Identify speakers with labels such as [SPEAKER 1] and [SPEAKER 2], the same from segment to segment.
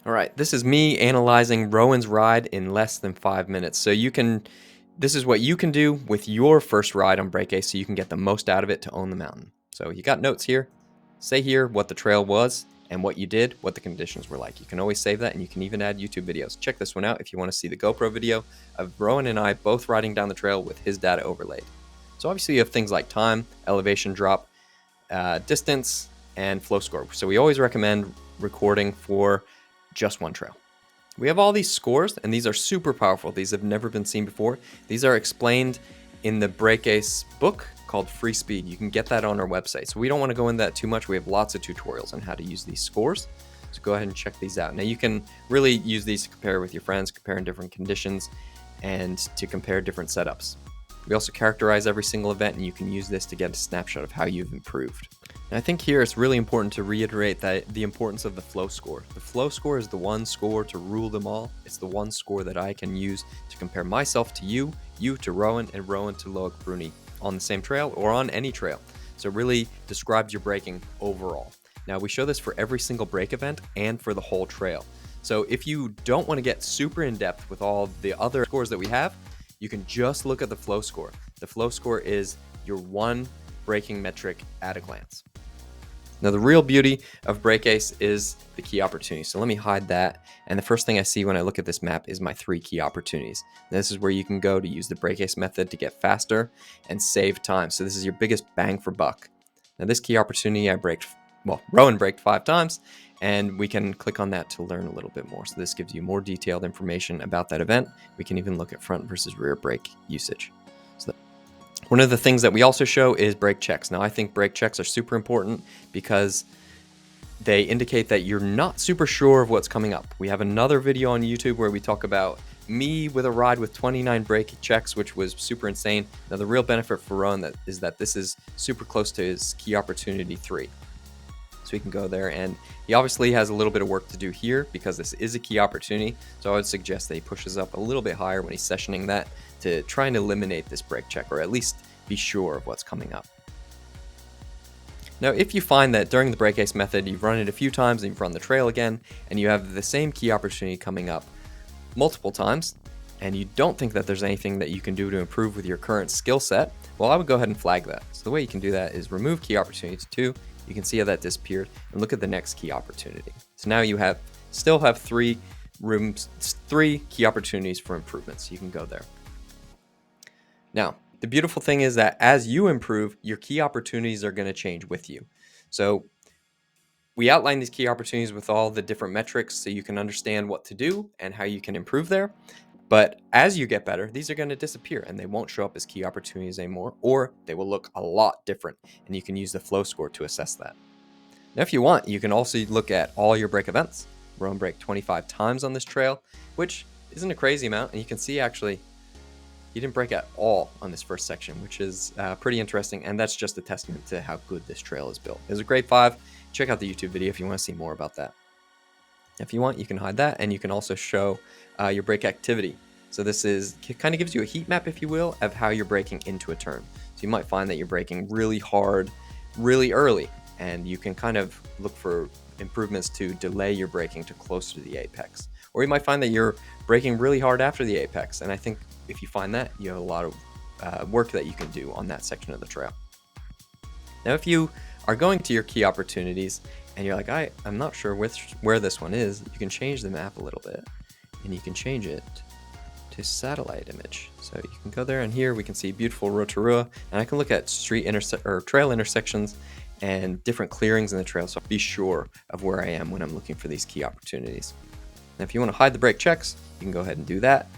[SPEAKER 1] All right, this is me analyzing Rowan's ride in less than 5 minutes. So this is what you can do with your first ride on Break Ace so you can get the most out of it to own the mountain. So you got notes here. Say here what the trail was and what you did, what the conditions were like. You can always save that, and you can even add YouTube videos. Check this one out if you want to see the GoPro video of Rowan and I both riding down the trail with his data overlaid. So obviously you have things like time, elevation drop, distance, and flow score. So we always recommend recording for just one trail. We have all these scores, and these are super powerful. These have never been seen before. These are explained in the Break Ace book called Free Speed. You can get that on our website. So we don't want to go into that too much. We have lots of tutorials on how to use these scores. So go ahead and check these out. Now you can really use these to compare with your friends, compare in different conditions, and to compare different setups. We also characterize every single event, and you can use this to get a snapshot of how you've improved. And I think here it's really important to reiterate that the importance of the flow score. The flow score is the one score to rule them all. It's the one score that I can use to compare myself to you, you to Rowan, and Rowan to Loic Bruni on the same trail or on any trail. So it really describes your braking overall. Now we show this for every single break event and for the whole trail. So if you don't want to get super in depth with all the other scores that we have, you can just look at the flow score. The flow score is your one braking metric at a glance. Now the real beauty of Break Ace is the key opportunities. So let me hide that. And the first thing I see when I look at this map is my 3 key opportunities. And this is where you can go to use the Break Ace method to get faster and save time. So this is your biggest bang for buck. Now this key opportunity Rowan braked 5 times, and we can click on that to learn a little bit more. So this gives you more detailed information about that event. We can even look at front versus rear brake usage. So one of the things that we also show is brake checks. Now I think brake checks are super important because they indicate that you're not super sure of what's coming up. We have another video on YouTube where we talk about me with a ride with 29 brake checks, which was super insane. Now the real benefit for Rowan is that this is super close to his key opportunity 3. So he can go there, and he obviously has a little bit of work to do here because this is a key opportunity. So I would suggest that he pushes up a little bit higher when he's sessioning that to try and eliminate this brake check, or at least be sure of what's coming up. Now, if you find that during the Break Ace method, you've run it a few times and you've run the trail again, and you have the same key opportunity coming up multiple times, and you don't think that there's anything that you can do to improve with your current skill set, well, I would go ahead and flag that. So the way you can do that is remove key opportunity 2. You can see how that disappeared, and look at the next key opportunity. So now you still have 3 key opportunities for improvements. You can go there. Now, the beautiful thing is that as you improve, your key opportunities are going to change with you. So we outline these key opportunities with all the different metrics so you can understand what to do and how you can improve there. But as you get better, these are going to disappear and they won't show up as key opportunities anymore, or they will look a lot different, and you can use the flow score to assess that. Now, if you want, you can also look at all your brake events. Rowan braked 25 times on this trail, which isn't a crazy amount, and you can see actually he didn't brake at all on this first section, which is pretty interesting, and that's just a testament to how good this trail is built. It was a grade 5. Check out the YouTube video if you want to see more about that. If you want, you can hide that, and you can also show your brake activity. So this kind of gives you a heat map, if you will, of how you're braking into a turn. So you might find that you're braking really hard, really early, and you can kind of look for improvements to delay your braking to closer to the apex. Or you might find that you're braking really hard after the apex, and I think if you find that, you have a lot of work that you can do on that section of the trail. Now, if you are going to your key opportunities and you're like, I'm not sure where this one is, you can change the map a little bit, and you can change it to satellite image. So you can go there, and here we can see beautiful Rotorua, and I can look at trail intersections and different clearings in the trail, so I'll be sure of where I am when I'm looking for these key opportunities. Now, if you want to hide the brake checks, you can go ahead and do that,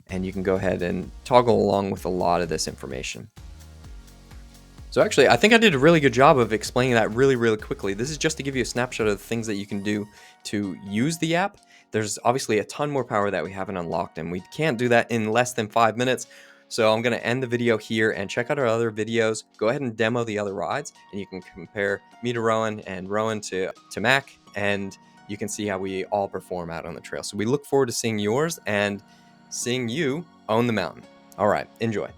[SPEAKER 1] and you can go ahead and toggle along with a lot of this information. So actually, I think I did a really good job of explaining that really, really quickly. This is just to give you a snapshot of the things that you can do to use the app. There's obviously a ton more power that we haven't unlocked, and we can't do that in less than 5 minutes. So I'm going to end the video here and check out our other videos. Go ahead and demo the other rides, and you can compare me to Rohan and Rowan to Mac, and you can see how we all perform out on the trail. So we look forward to seeing yours and seeing you own the mountain. All right, enjoy.